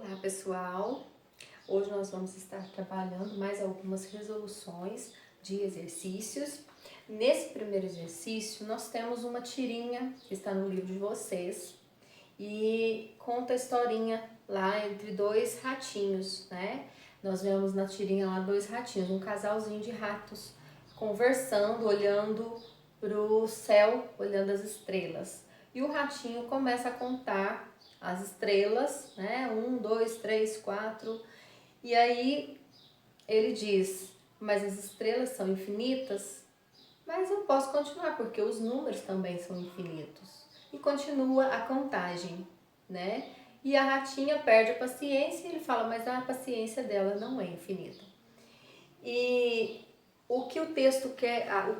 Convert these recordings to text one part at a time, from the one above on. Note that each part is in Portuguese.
Olá pessoal, hoje nós vamos estar trabalhando mais algumas resoluções de exercícios. Nesse primeiro exercício nós temos uma tirinha que está no livro de vocês e conta a historinha lá entre dois ratinhos, né? Nós vemos na tirinha lá dois ratinhos, um casalzinho de ratos conversando, olhando para o céu, olhando as estrelas. E o ratinho começa a contar as estrelas, né? 1, 2, 3, 4. E aí ele diz: mas as estrelas são infinitas? Mas eu posso continuar, porque os números também são infinitos. E continua a contagem, né? E a ratinha perde a paciência e ele fala: mas a paciência dela não é infinita. E o que o texto quer, a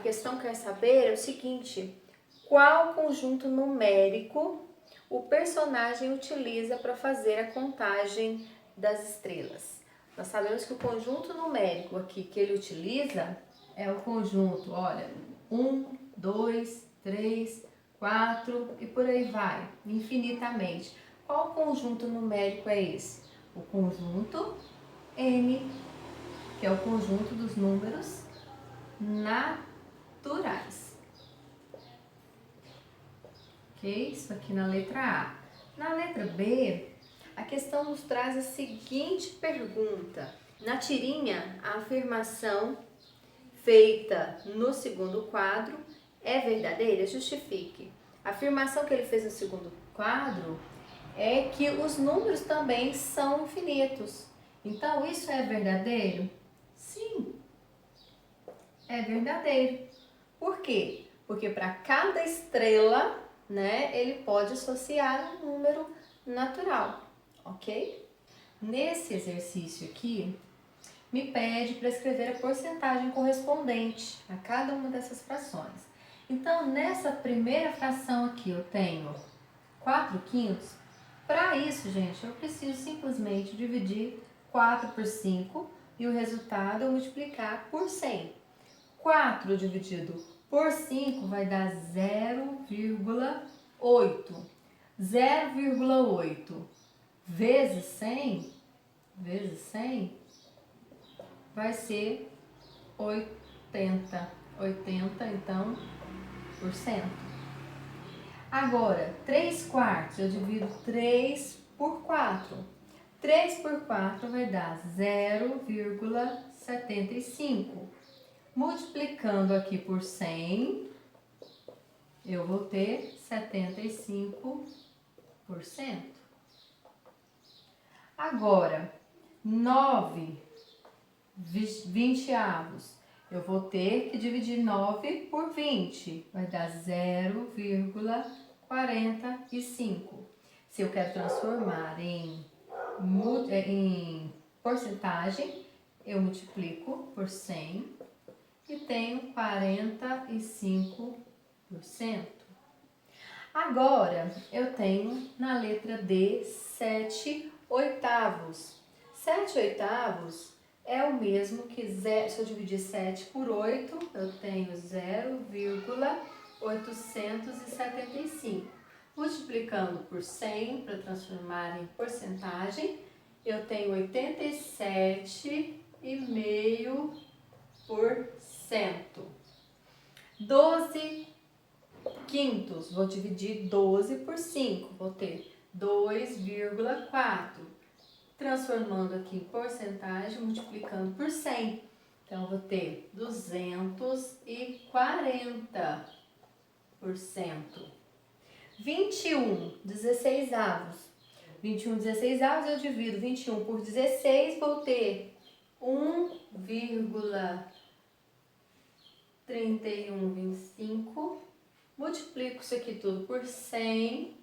questão quer saber é o seguinte: qual conjunto numérico o personagem utiliza para fazer a contagem das estrelas? Nós sabemos que o conjunto numérico aqui que ele utiliza é o conjunto, olha, 1, 2, 3, 4 e por aí vai, infinitamente. Qual conjunto numérico é esse? O conjunto N, que é o conjunto dos números naturais. Ok? Isso aqui na letra A. Na letra B, a questão nos traz a seguinte pergunta. Na tirinha, a afirmação feita no segundo quadro é verdadeira? Justifique. A afirmação que ele fez no segundo quadro é que os números também são infinitos. Então, isso é verdadeiro? Sim, é verdadeiro. Por quê? Porque para cada estrela, né, ele pode associar um número natural, ok? Nesse exercício aqui, me pede para escrever a porcentagem correspondente a cada uma dessas frações. Então, nessa primeira fração aqui, eu tenho 4 quintos. Para isso, gente, eu preciso simplesmente dividir 4 por 5 e o resultado eu multiplicar por 100. 4 dividido por 5 vai dar 0,8. 0,8 vezes 100 vai ser 80. 80, então, por cento. Agora, 3 quartos, eu divido 3 por 4. 3 por 4 vai dar 0,75. Multiplicando aqui por 100, eu vou ter 75%. Agora, 9 vinte-avos, eu vou ter que dividir 9 por 20, vai dar 0,45. Se eu quero transformar em porcentagem, eu multiplico por 100 e tenho 45%. Agora, eu tenho na letra D 7 oitavos. 7 oitavos é o mesmo que se eu dividir 7 por 8, eu tenho 0,875. Multiplicando por 100 para transformar em porcentagem, eu tenho 87,5%. 12 quintos, vou dividir 12 por 5, vou ter 2,4. Transformando aqui em porcentagem, multiplicando por 100. Então, vou ter 240%. 21 16avos. 21 16avos, eu divido 21 por 16, vou ter 1,3125. Multiplico isso aqui tudo por 100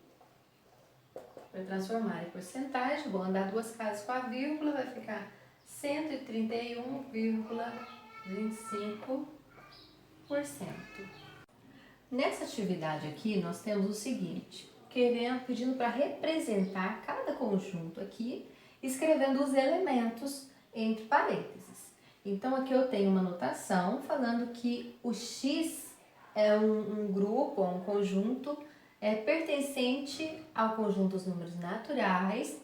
para transformar em porcentagem. Vou andar duas casas com a vírgula, vai ficar 131,25%. Nessa atividade aqui, nós temos o seguinte, pedindo para representar cada conjunto aqui, escrevendo os elementos entre parênteses. Então, aqui eu tenho uma notação falando que o X é um grupo, um conjunto pertencente ao conjunto dos números naturais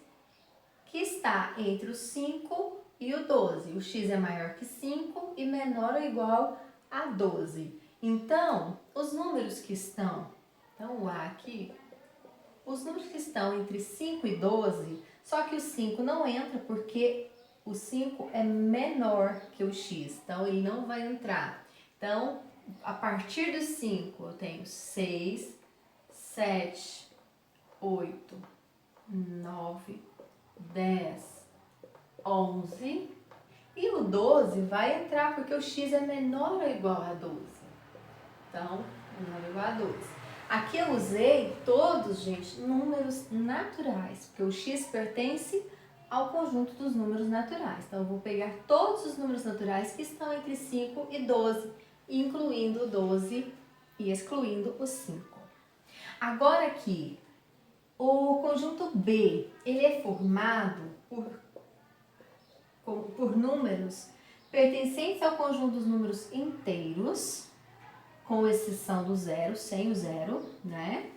que está entre o 5 e o 12. O x é maior que 5 e menor ou igual a 12. Então, os números que estão, então o A aqui, os números que estão entre 5 e 12, só que o 5 não entra porque o 5 é menor que o x, então ele não vai entrar. Então, a partir do 5 eu tenho 6, 7, 8, 9, 10, 11 e o 12 vai entrar porque o x é menor ou igual a 12. Então, menor ou igual a 12. Aqui eu usei todos, gente, números naturais, porque o x pertence ao conjunto dos números naturais. Então, eu vou pegar todos os números naturais que estão entre 5 e 12, incluindo o 12 e excluindo o 5. Agora aqui, o conjunto B, ele é formado por números pertencentes ao conjunto dos números inteiros, com exceção do zero, sem o zero, né?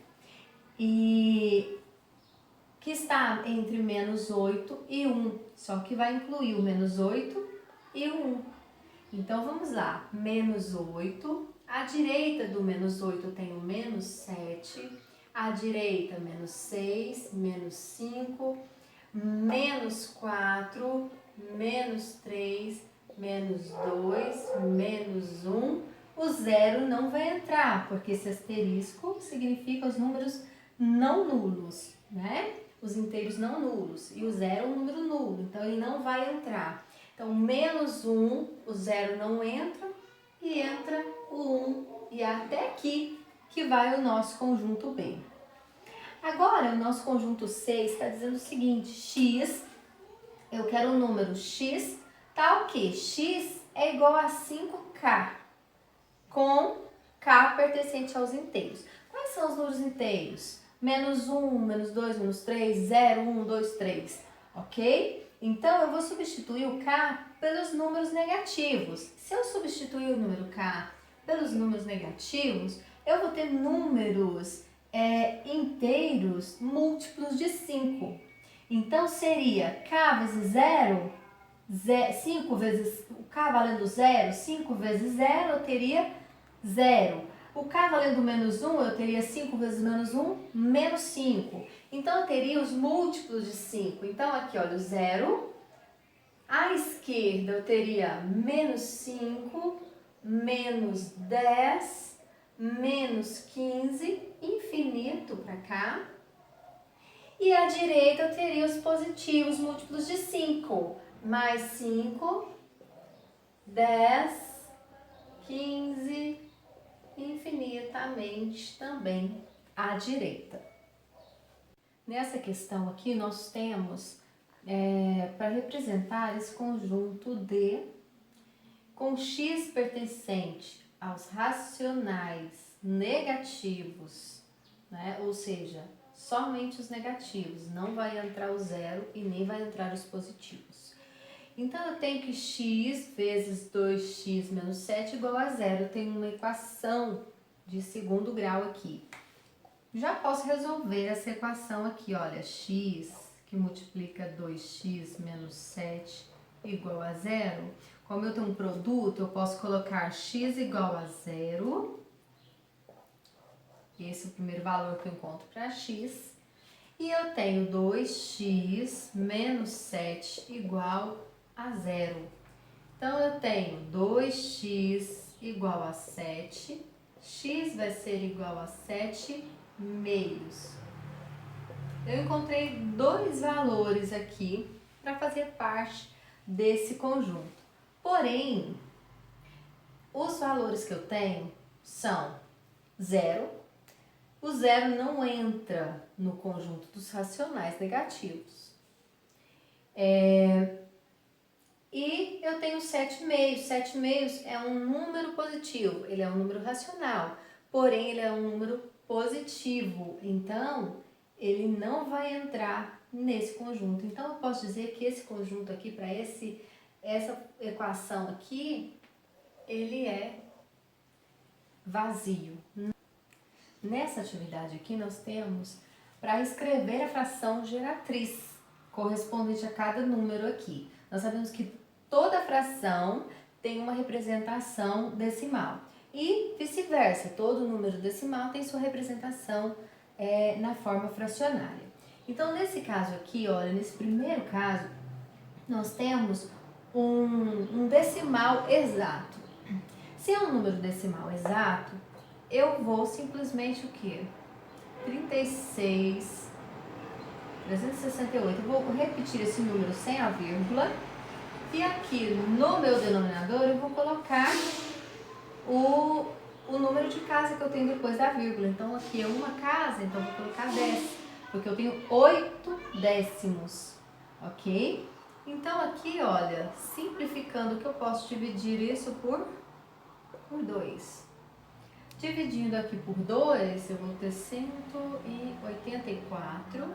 E que está entre menos 8 e 1, só que vai incluir o menos 8 e o 1. Então, vamos lá, menos 8, à direita do menos 8 eu tenho menos 7, à direita menos 6, menos 5, menos 4, menos 3, menos 2, menos 1. O zero não vai entrar, porque esse asterisco significa os números não nulos, né? Os inteiros não nulos. E o zero é um número nulo, então ele não vai entrar. Então, menos 1, o zero não entra, e entra o 1, e até aqui que vai o nosso conjunto B. Agora, o nosso conjunto C está dizendo o seguinte, x, eu quero um número x, tal que x é igual a 5k, com k pertencente aos inteiros. Quais são os números inteiros? Menos 1, menos 2, menos 3, 0, 1, 2, 3, ok? Então, eu vou substituir o k pelos números negativos. Se eu substituir o número k pelos números negativos, eu vou ter números inteiros múltiplos de 5. Então, seria k vezes 0, 5 vezes, o k valendo 0, 5 vezes 0, eu teria 0. O k valendo menos 1, eu teria 5 vezes menos 1, menos 5. Então, eu teria os múltiplos de 5. Então, aqui, olha, o 0. À esquerda, eu teria menos 5, menos 10, menos 15, infinito para cá. E à direita, eu teria os positivos múltiplos de 5. Mais 5, 10, 15, infinitamente também à direita. Nessa questão aqui, nós temos, para representar esse conjunto D, com x pertencente aos racionais negativos, né? Ou seja, somente os negativos, não vai entrar o zero e nem vai entrar os positivos. Então, eu tenho que x vezes 2x menos 7 igual a zero. Eu tenho uma equação de segundo grau aqui. Já posso resolver essa equação aqui, olha, x que multiplica 2x menos 7 igual a zero. Como eu tenho um produto, eu posso colocar x igual a zero. Esse é o primeiro valor que eu encontro para x. E eu tenho 2x menos 7 igual a zero. Então, eu tenho 2x igual a 7. X vai ser igual a 7 meios. Eu encontrei dois valores aqui para fazer parte desse conjunto. Porém, os valores que eu tenho são 0. O zero não entra no conjunto dos racionais negativos. E eu tenho 7 meios. 7 meios é um número positivo, ele é um número racional, porém ele é um número positivo, então ele não vai entrar nesse conjunto. Então eu posso dizer que esse conjunto aqui, para essa equação aqui, ele é vazio. Nessa atividade aqui nós temos para escrever a fração geratriz. correspondente a cada número aqui. Nós sabemos que toda fração tem uma representação decimal. E vice-versa, todo número decimal tem sua representação na forma fracionária. Então, nesse caso aqui, olha, nesse primeiro caso, nós temos um decimal exato. Se é um número decimal exato, eu vou simplesmente o quê? 368. Eu vou repetir esse número sem a vírgula. E aqui no meu denominador eu vou colocar o número de casa que eu tenho depois da vírgula. Então aqui é uma casa, então eu vou colocar 10, porque eu tenho 8 décimos, ok? Então aqui, olha, simplificando, que eu posso dividir isso por 2. Dividindo aqui por 2, eu vou ter 184.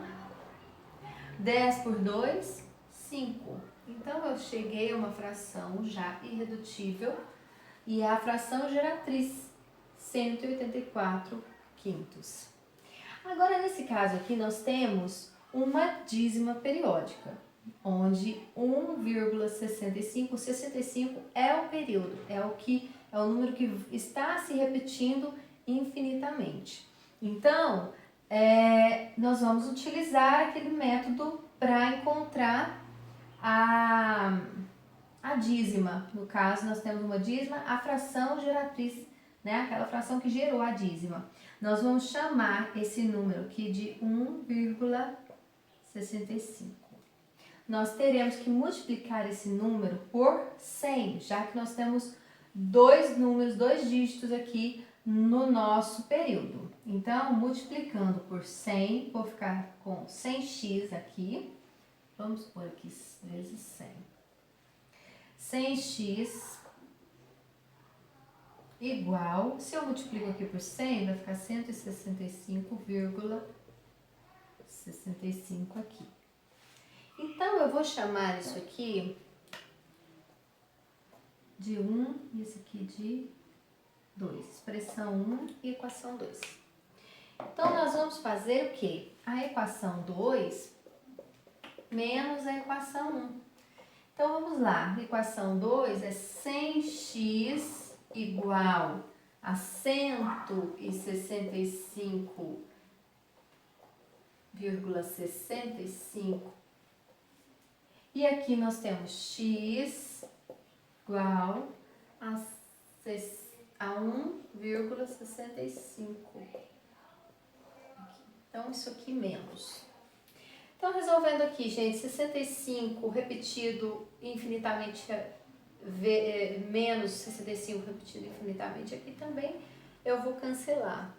10 por 2, 5. Então, eu cheguei a uma fração já irredutível e a fração geratriz, 184 quintos. Agora, nesse caso aqui, nós temos uma dízima periódica, onde 1,65, 65 é o período, é o número que está se repetindo infinitamente. Então, nós vamos utilizar aquele método para encontrar a dízima. No caso, nós temos uma dízima, a fração geratriz, né? Aquela fração que gerou a dízima. Nós vamos chamar esse número aqui de 1,65. Nós teremos que multiplicar esse número por 100, já que nós temos dois dígitos aqui no nosso período. Então, multiplicando por 100, vou ficar com 100x aqui. Vamos pôr aqui vezes 100. 100x igual, se eu multiplico aqui por 100, vai ficar 165,65 aqui. Então, eu vou chamar isso aqui de 1 e esse aqui de 2. Expressão 1 e equação 2. Então, nós vamos fazer o quê? A equação 2 menos a equação 1. Então, vamos lá. A equação 2 é 100x igual a 165,65. E aqui nós temos x igual a 1,65. Então, isso aqui menos. Então, resolvendo aqui, gente, 65 repetido infinitamente, menos 65 repetido infinitamente aqui também, eu vou cancelar.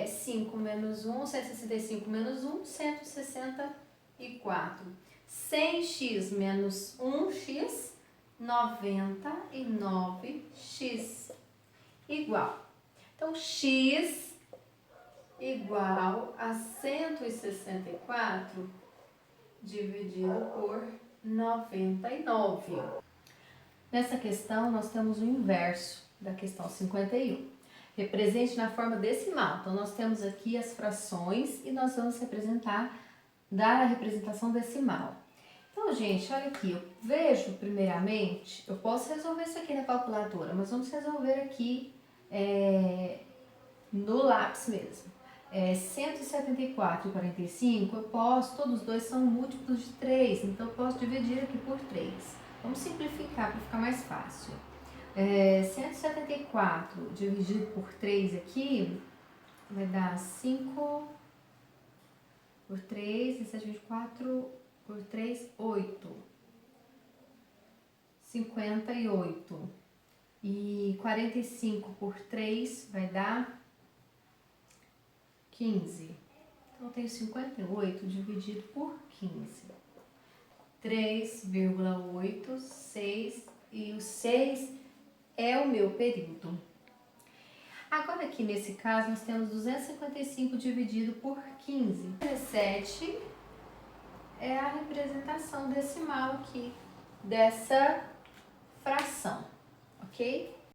5 menos 1, 165 menos 1, 164. 100x menos 1x, 99x igual. Então, x igual a 164 dividido por 99. Nessa questão, nós temos o inverso da questão 51. Represente na forma decimal. Então, nós temos aqui as frações e nós vamos dar a representação decimal. Então, gente, olha aqui, eu vejo primeiramente, eu posso resolver isso aqui na calculadora, mas vamos resolver aqui no lápis mesmo. 174 e 45, eu posso, todos dois são múltiplos de 3, então eu posso dividir aqui por 3. Vamos simplificar para ficar mais fácil. 174 dividido por 3 aqui, vai dar 5 por 3, e 124 por 3, 8. 58. E 45 por 3 vai dar 15. Então, eu tenho 58 dividido por 15. 3,86 e o 6 é o meu período. Agora aqui nesse caso nós temos 255 dividido por 15. 17 é a representação decimal aqui dessa fração, ok?